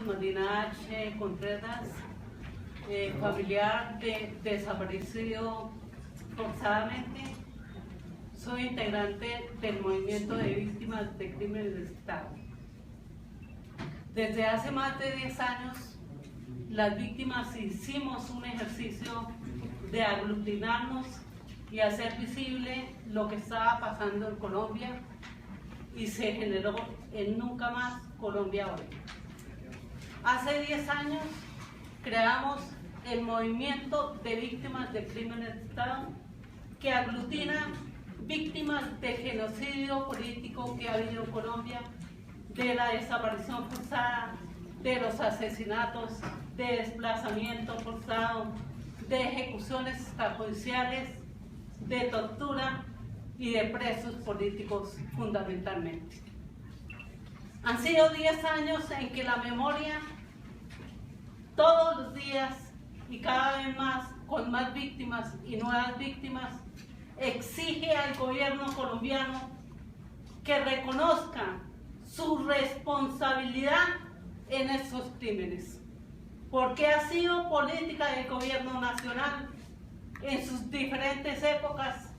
Marina H. Contreras, familiar de desaparecido forzadamente. Soy integrante del movimiento de víctimas de crímenes de Estado. Desde hace más de 10 años, las víctimas hicimos un ejercicio de aglutinarnos y hacer visible lo que estaba pasando en Colombia, y se generó el Nunca Más Colombia Hoy. Hace 10 años creamos el movimiento de víctimas de crímenes de Estado, que aglutina víctimas de genocidio político que ha habido en Colombia, de la desaparición forzada, de los asesinatos, de desplazamiento forzado, de ejecuciones extrajudiciales, de tortura y de presos políticos fundamentalmente. Han sido 10 años en que la memoria, todos los días y cada vez más, con más víctimas y nuevas víctimas, exige al gobierno colombiano que reconozca su responsabilidad en estos crímenes, porque ha sido política del gobierno nacional en sus diferentes épocas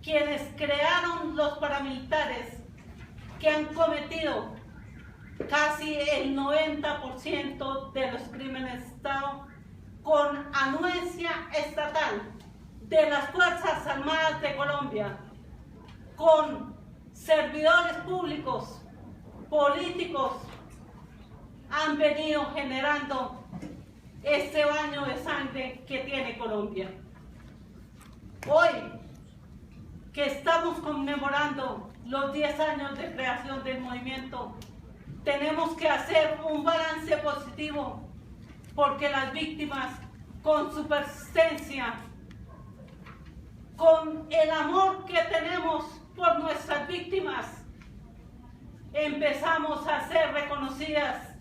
quienes crearon los paramilitares que han cometido casi el 90% de los crímenes de Estado con anuencia estatal de las Fuerzas Armadas de Colombia, con servidores públicos, políticos, han venido generando este baño de sangre que tiene Colombia. Hoy, que estamos conmemorando los 10 años de creación del movimiento, tenemos que hacer un balance positivo, porque las víctimas, con su persistencia, con el amor que tenemos por nuestras víctimas, empezamos a ser reconocidas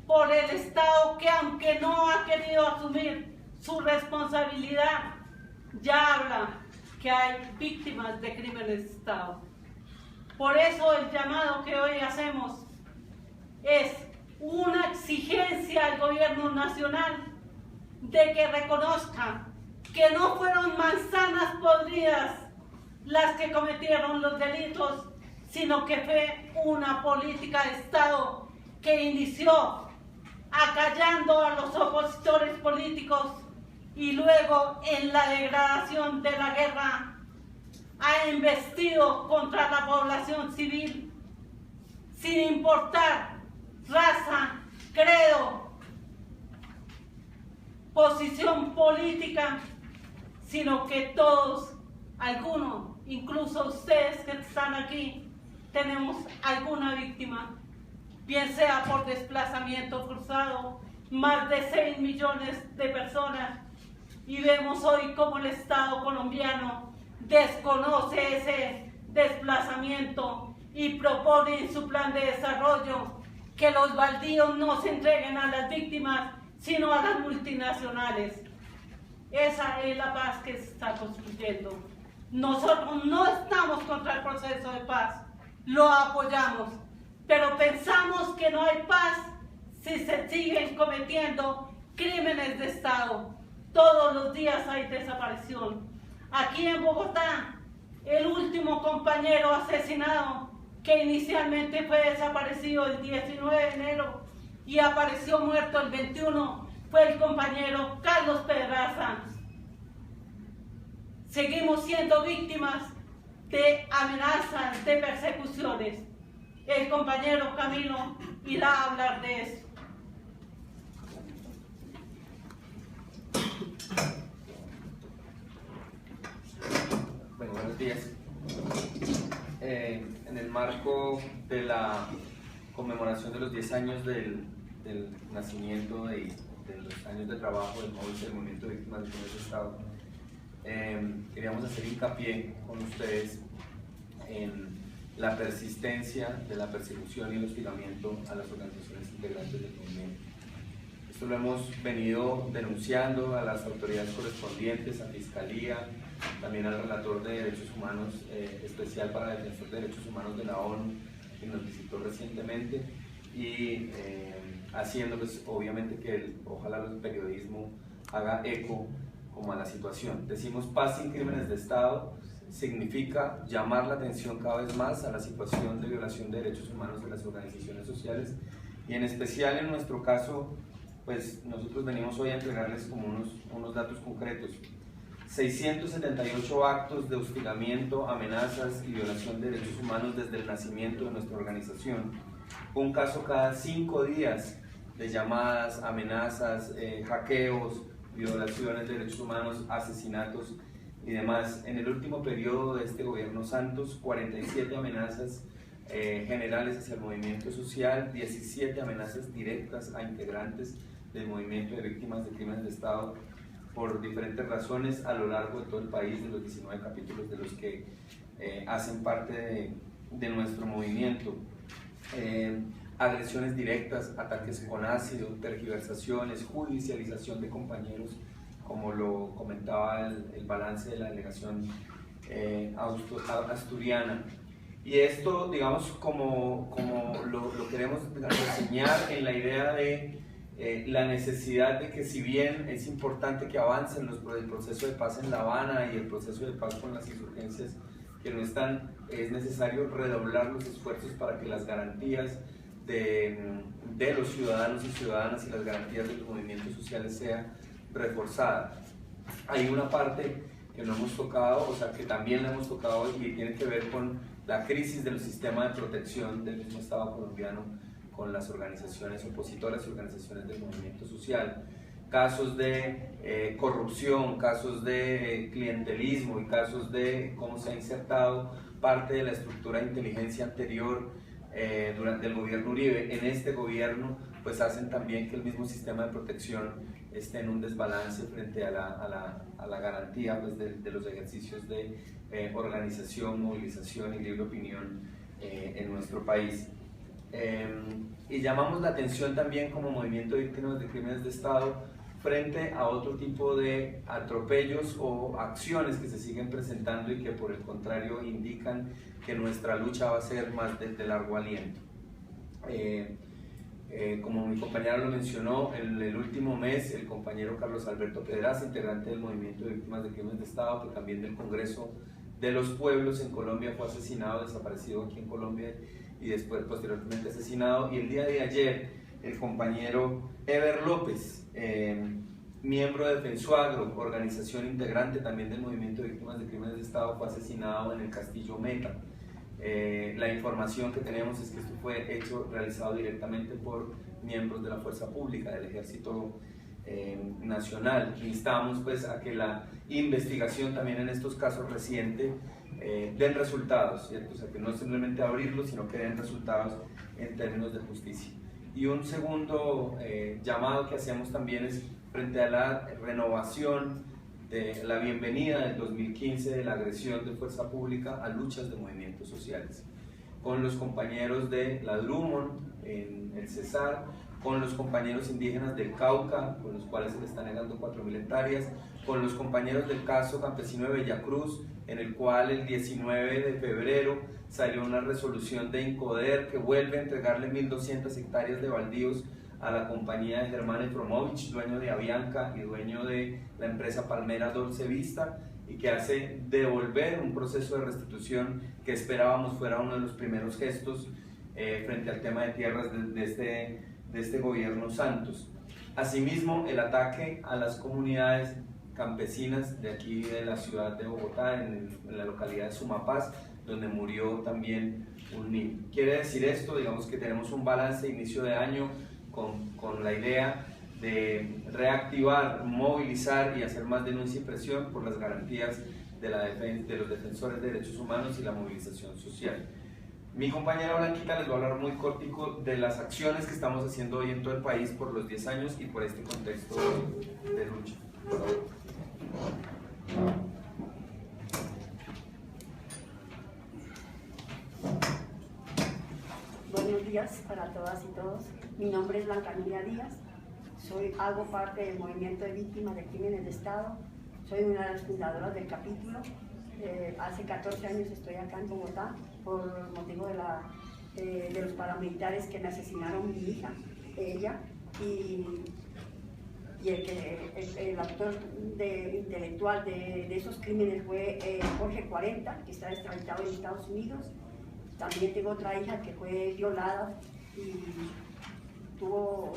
por el Estado, que aunque no ha querido asumir su responsabilidad, ya habla que hay víctimas de crímenes de Estado. Por eso el llamado que hoy hacemos es una exigencia al gobierno nacional de que reconozca que no fueron manzanas podridas las que cometieron los delitos, sino que fue una política de Estado que inició acallando a los opositores políticos y luego, en la degradación de la guerra, ha embestido contra la población civil sin importar raza, credo, posición política, sino que todos, algunos, incluso ustedes que están aquí, tenemos alguna víctima, bien sea por desplazamiento forzado, más de 6 millones de personas, y vemos hoy cómo el Estado colombiano desconoce ese desplazamiento y propone en su plan de desarrollo que los baldíos no se entreguen a las víctimas, sino a las multinacionales. Esa es la paz que se está construyendo. Nosotros no estamos contra el proceso de paz, lo apoyamos, pero pensamos que no hay paz si se siguen cometiendo crímenes de Estado. Todos los días hay desaparición. Aquí en Bogotá, el último compañero asesinado, que inicialmente fue desaparecido el 19 de enero y apareció muerto el 21, fue el compañero Carlos Pedraza. Seguimos siendo víctimas de amenazas, de persecuciones. El compañero Camilo irá a hablar de eso. Bueno, buenos días. En el marco de la conmemoración de los 10 años del nacimiento de los años de trabajo del Movimiento de Víctimas de Crímenes de Estado, queríamos hacer hincapié con ustedes en la persistencia de la persecución y el hostigamiento a las organizaciones integrantes del movimiento. Esto lo hemos venido denunciando a las autoridades correspondientes, a Fiscalía, también al relator de Derechos Humanos especial para Defensor de Derechos Humanos de la ONU, que nos visitó recientemente, y haciendo pues obviamente que ojalá el periodismo haga eco como a la situación. Decimos paz sin crímenes de Estado significa llamar la atención cada vez más a la situación de violación de derechos humanos de las organizaciones sociales, y en especial en nuestro caso, pues nosotros venimos hoy a entregarles como unos datos concretos. 678 actos de hostigamiento, amenazas y violación de derechos humanos desde el nacimiento de nuestra organización. Un caso cada 5 días de llamadas, amenazas, hackeos, violaciones de derechos humanos, asesinatos y demás. En el último periodo de este gobierno Santos, 47 amenazas generales hacia el movimiento social, 17 amenazas directas a integrantes del movimiento de víctimas de crímenes de Estado por diferentes razones a lo largo de todo el país, de los 19 capítulos de los que hacen parte de nuestro movimiento. Agresiones directas, ataques con ácido, tergiversaciones, judicialización de compañeros, como lo comentaba el balance de la delegación asturiana. Y esto, digamos, como lo queremos reseñar en la idea de la necesidad de que, si bien es importante que avancen el proceso de paz en La Habana y el proceso de paz con las insurgencias que no están, es necesario redoblar los esfuerzos para que las garantías de los ciudadanos y ciudadanas y las garantías de los movimientos sociales sean reforzadas. Hay una parte que no hemos tocado, o sea, que también la hemos tocado y tiene que ver con la crisis del sistema de protección del mismo Estado colombiano con las organizaciones opositoras y organizaciones del movimiento social. Casos de corrupción, casos de clientelismo y casos de cómo se ha insertado parte de la estructura de inteligencia anterior durante el gobierno Uribe en este gobierno, pues hacen también que el mismo sistema de protección esté en un desbalance frente a la garantía pues, de los ejercicios de organización, movilización y libre opinión en nuestro país. Y llamamos la atención también como movimiento de víctimas de crímenes de Estado frente a otro tipo de atropellos o acciones que se siguen presentando y que por el contrario indican que nuestra lucha va a ser más de largo aliento. Como mi compañera lo mencionó, en el último mes el compañero Carlos Alberto Pedraza, integrante del movimiento de víctimas de crímenes de Estado, pero también del Congreso de los Pueblos en Colombia, fue asesinado, desaparecido aquí en Colombia y después posteriormente asesinado. Y el día de ayer el compañero Ever López, miembro de Defensuagro, organización integrante también del movimiento de víctimas de crímenes de Estado, fue asesinado en el Castillo Meta. La información que tenemos es que esto fue realizado directamente por miembros de la fuerza pública, del Ejército Nacional. Instamos pues a que la investigación también en estos casos recientes den resultados, ¿cierto? O sea, que no simplemente abrirlos, sino que den resultados en términos de justicia. Y un segundo llamado que hacemos también es frente a la renovación de la bienvenida del 2015 de la agresión de fuerza pública a luchas de movimientos sociales, con los compañeros de la Drummond en el Cesar, con los compañeros indígenas del Cauca, con los cuales se le están negando 4.000 hectáreas, con los compañeros del caso campesino de Bellacruz, en el cual el 19 de febrero salió una resolución de Incoder que vuelve a entregarle 1.200 hectáreas de baldíos a la compañía de Germán Efromovich, dueño de Avianca y dueño de la empresa palmera Dolce Vista, y que hace devolver un proceso de restitución que esperábamos fuera uno de los primeros gestos frente al tema de tierras de este gobierno Santos. Asimismo, el ataque a las comunidades campesinas de aquí de la ciudad de Bogotá, en la localidad de Sumapaz, donde murió también un niño. Quiere decir esto, digamos que tenemos un balance de inicio de año con la idea de reactivar, movilizar y hacer más denuncia y presión por las garantías de los defensores de derechos humanos y la movilización social. Mi compañera Blanquita les va a hablar muy cortico de las acciones que estamos haciendo hoy en todo el país por los 10 años y por este contexto de lucha. Por favor. Buenos días para todas y todos. Mi nombre es Blanca Niña Díaz. Hago parte del movimiento de víctimas de crímenes de Estado. Soy una de las fundadoras del capítulo. Hace 14 años estoy acá en Bogotá por motivo de los paramilitares que me asesinaron mi hija. ella, y el autor intelectual de esos crímenes fue Jorge 40, que está extraditado en Estados Unidos. También tengo otra hija que fue violada y tuvo,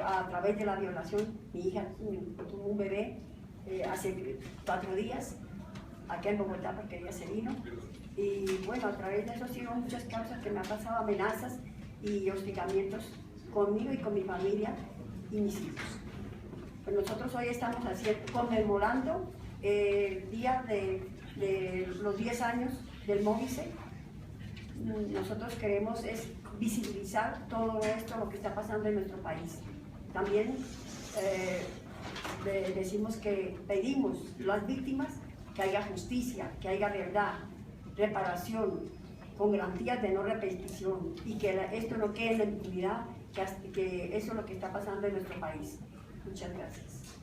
a través de la violación, mi hija tuvo un bebé hace 4 días, acá en Bogotá, porque ella se vino. Y bueno, a través de eso sí hubo muchas causas que me han pasado amenazas y hostigamientos conmigo y con mi familia y mis hijos. Pues nosotros hoy estamos conmemorando el día de los 10 años del Móvice. Nosotros queremos es visibilizar todo esto, lo que está pasando en nuestro país. También decimos que pedimos a las víctimas que haya justicia, que haya verdad, reparación, con garantías de no repetición, y que esto no quede en la impunidad, que eso es lo que está pasando en nuestro país. Muchas gracias.